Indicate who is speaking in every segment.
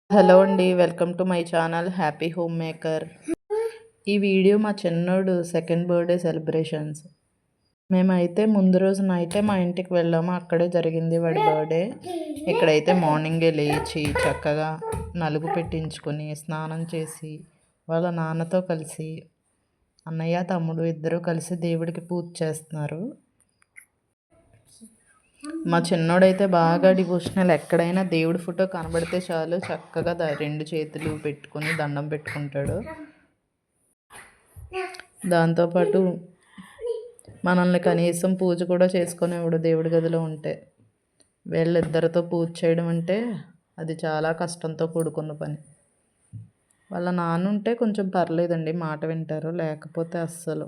Speaker 1: Hello అండి, welcome to my channel happy home maker. ఈ video మా చిన్నోడు సెకండ్ బర్త్డే సెలబ్రేషన్స్. మేమైతే ముందు రోజు నైటే మా ఇంటికి వెళ్ళాము, అక్కడే జరిగింది వాడి బర్త్డే. ఇక్కడైతే మార్నింగే లేచి చక్కగా నలుగు పెట్టించుకొని స్నానం చేసి వాళ్ళ నాన్నతో కలిసి అన్నయ్య తమ్ముడు ఇద్దరు కలిసి దేవుడికి పూజ చేస్తున్నారు. మా చిన్నోడైతే బాగా డివోషనల్. ఎక్కడైనా దేవుడి ఫోటో కనబడితే చాలు చక్కగా రెండు చేతులు పెట్టుకుని దండం పెట్టుకుంటాడు. దాంతోపాటు మనల్ని కనీసం పూజ కూడా చేసుకునేవాడు దేవుడి గదిలో ఉంటే. వీళ్ళిద్దరితో పూజ చేయడం అంటే అది చాలా కష్టంతో కూడుకున్న పని. వాళ్ళ నాన్న ఉంటే కొంచెం పర్లేదండి, మాట వింటారు, లేకపోతే అస్సలు.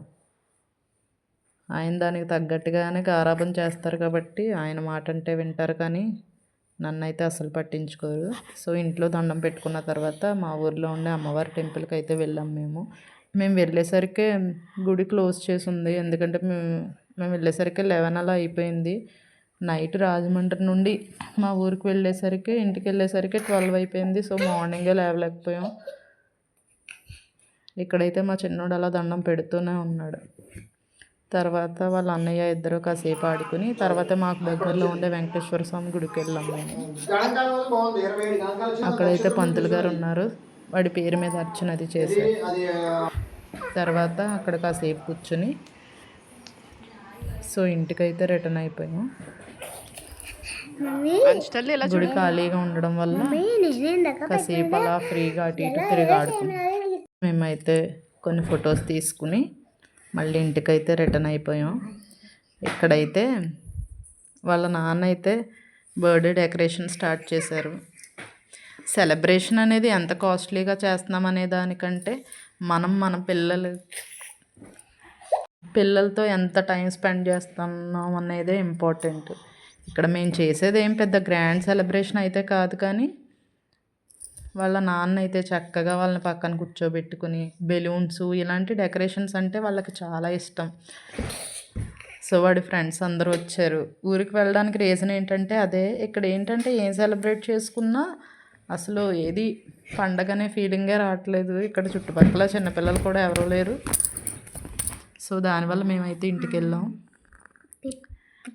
Speaker 1: ఆయన దానికి తగ్గట్టుగానే గారాబం చేస్తారు కాబట్టి ఆయన మాట అంటే వింటారు, కానీ నన్నైతే అసలు పట్టించుకోరు. సో ఇంట్లో దండం పెట్టుకున్న తర్వాత మా ఊర్లో ఉండే అమ్మవారి టెంపుల్కి అయితే వెళ్ళాం. మేము వెళ్ళేసరికి గుడి క్లోజ్ చేసి ఉంది, ఎందుకంటే మేము వెళ్ళేసరికి 11 అలా అయిపోయింది. నైట్ రాజమండ్రి నుండి మా ఊరికి వెళ్ళేసరికి ఇంటికి వెళ్ళేసరికి 12 అయిపోయింది. సో మార్నింగే లేవలేకపోయాం. ఇక్కడైతే మా చిన్నోడు అలా దండం పెడుతూనే ఉన్నాడు. తర్వాత వాళ్ళ అన్నయ్య ఇద్దరు కాసేపు ఆడుకుని తర్వాత మాకు దగ్గరలో ఉండే వెంకటేశ్వర స్వామి గుడికి వెళ్ళాము. అక్కడైతే పంతులు గారు ఉన్నారు, వాడి పేరు మీద అర్చన అది చేశారు. తర్వాత అక్కడ కాసేపు కూర్చుని సో ఇంటికైతే రిటర్న్ అయిపోయాము. గుడి ఖాళీగా ఉండడం వల్ల కాసేపు అలా ఫ్రీగా అటు ఇటు తిరిగి ఆడుకున్నాం. మేమైతే కొన్ని ఫొటోస్ తీసుకుని మళ్ళీ ఇంటికైతే రిటర్న్ అయిపోయాం. ఇక్కడైతే వాళ్ళ నాన్న అయితే బర్త్డే డెకరేషన్ స్టార్ట్ చేశారు. సెలబ్రేషన్ అనేది ఎంత కాస్ట్లీగా చేస్తున్నాం అనే దానికంటే మన పిల్లలతో ఎంత టైం స్పెండ్ చేస్తున్నాం అనేదే ఇంపార్టెంట్. ఇక్కడ మేము చేసేది ఏం పెద్ద గ్రాండ్ సెలబ్రేషన్ అయితే కాదు, కానీ వాళ్ళ నాన్న అయితే చక్కగా వాళ్ళని పక్కన కూర్చోబెట్టుకుని బెలూన్స్ ఇలాంటి డెకరేషన్స్ అంటే వాళ్ళకి చాలా ఇష్టం. సో వాడి ఫ్రెండ్స్ అందరూ వచ్చారు. ఊరికి వెళ్ళడానికి రీజన్ ఏంటంటే అదే. ఇక్కడ ఏంటంటే ఏం సెలబ్రేట్ చేసుకున్నా అసలు ఏది పండగనే ఫీలింగే రావట్లేదు. ఇక్కడ చుట్టుపక్కల చిన్నపిల్లలు కూడా ఎవరూ లేరు. సో దానివల్ల మేమైతే ఇంటికి వెళ్ళాం.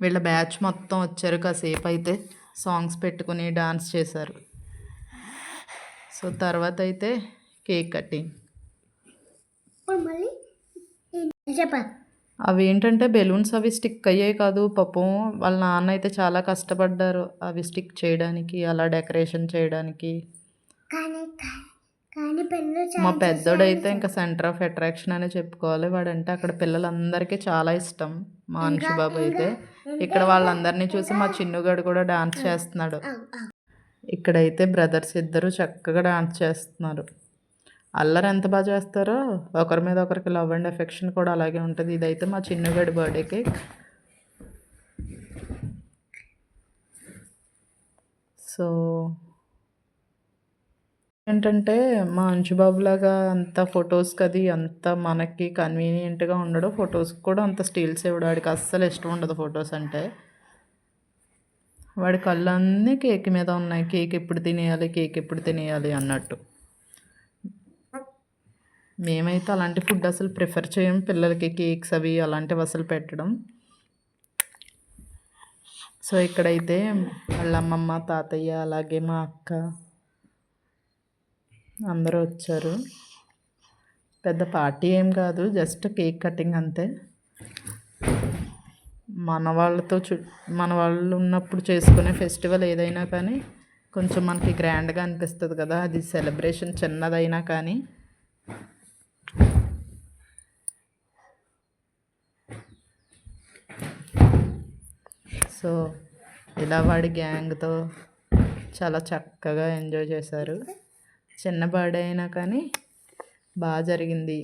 Speaker 1: వీళ్ళ బ్యాచ్ మొత్తం వచ్చారు, కాసేపు అయితే సాంగ్స్ పెట్టుకుని డాన్స్ చేశారు. సో తర్వాత అయితే కేక్ కటింగ్. అవి ఏంటంటే బెలూన్స్ అవి స్టిక్ అయ్యాయి కాదు, పాపం వాళ్ళ నాన్న అయితే చాలా కష్టపడ్డారు అవి స్టిక్ చేయడానికి, అలా డెకరేషన్ చేయడానికి. మా పెద్దోడైతే ఇంకా సెంటర్ ఆఫ్ అట్రాక్షన్ అనే చెప్పుకోవాలి. వాడంటే అక్కడ పిల్లలందరికీ చాలా ఇష్టం. మా అంశుబాబు అయితే ఇక్కడ వాళ్ళందరినీ చూసి మా చిన్నుగాడు కూడా డాన్స్ చేస్తున్నాడు. ఇక్కడైతే బ్రదర్స్ ఇద్దరు చక్కగా డాన్స్ చేస్తున్నారు. అల్లరి ఎంత బాగా చేస్తారో, ఒకరి మీద ఒకరికి లవ్ అండ్ ఎఫెక్షన్ కూడా అలాగే ఉంటుంది. ఇదైతే మా చిన్నగాడి బర్త్డే కేక్. సో ఏంటంటే మా అంచుబాబులాగా అంత ఫొటోస్కి అది అంత మనకి కన్వీనియంట్గా ఉండడు. ఫొటోస్కి కూడా అంత స్టిల్స్ ఇవ్వడు. వాడికి అస్సలు ఇష్టం ఉండదు ఫొటోస్ అంటే. వాడి కళ్ళన్నీ కేక్ మీద ఉన్నాయి, కేక్ ఎప్పుడు తినేయాలి, కేక్ ఎప్పుడు తినేయాలి అన్నట్టు. మేమైతే అలాంటి ఫుడ్ అసలు ప్రిఫర్ చేయం పిల్లలకి, కేక్స్ అవి అలాంటివి అసలు పెట్టడం. సో ఇక్కడైతే వాళ్ళ అమ్మమ్మ, తాతయ్య, అలాగే మా అక్క అందరూ వచ్చారు. పెద్ద పార్టీ ఏం కాదు, జస్ట్ కేక్ కటింగ్ అంతే. మన వాళ్ళు ఉన్నప్పుడు చేసుకునే ఫెస్టివల్ ఏదైనా కానీ కొంచెం మనకి గ్రాండ్గా అనిపిస్తుంది కదా, అది సెలబ్రేషన్ చిన్నదైనా కానీ. సో ఇలా వాడి గ్యాంగ్తో చాలా చక్కగా ఎంజాయ్ చేశారు. చిన్న బర్త్డే అయినా కానీ బాగా జరిగింది.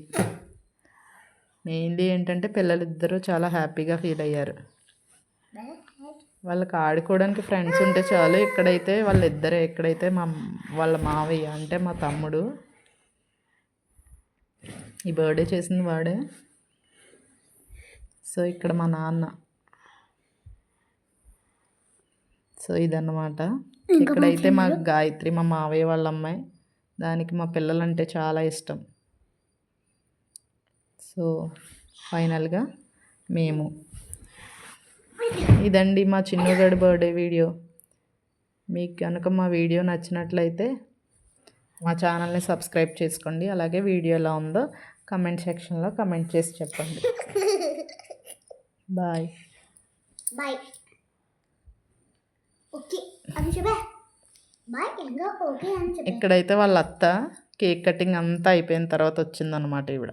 Speaker 1: మెయిన్లీ ఏంటంటే పిల్లలిద్దరూ చాలా హ్యాపీగా ఫీల్ అయ్యారు. వాళ్ళకి ఆడుకోవడానికి ఫ్రెండ్స్ ఉంటే చాలు. ఇక్కడైతే వాళ్ళిద్దరే. ఇక్కడైతే వాళ్ళ మావయ్య అంటే మా తమ్ముడు, ఈ బర్త్డే చేసింది వాడే. సో ఇక్కడ మా నాన్న. సో ఇదన్నమాట. ఇక్కడైతే మా గాయత్రి మా మావయ్య వాళ్ళ అమ్మాయి, దానికి మా పిల్లలంటే చాలా ఇష్టం. సో ఫైనల్గా మేము ఇదండి మా చిన్నగాడి బర్త్డే వీడియో. మీకు కనుక మా వీడియో నచ్చినట్లయితే మా ఛానల్ని సబ్స్క్రైబ్ చేసుకోండి. అలాగే వీడియో ఎలా ఉందో కమెంట్ సెక్షన్లో కమెంట్ చేసి చెప్పండి. Bye
Speaker 2: bye. ఓకే అని చెప్పా. బాయ్ ఓకే అని చెప్పా.
Speaker 1: ఇక్కడైతే వాళ్ళ అత్త కేక్ కటింగ్ అంతా అయిపోయిన తర్వాత వచ్చిందనమాట ఈవిడ.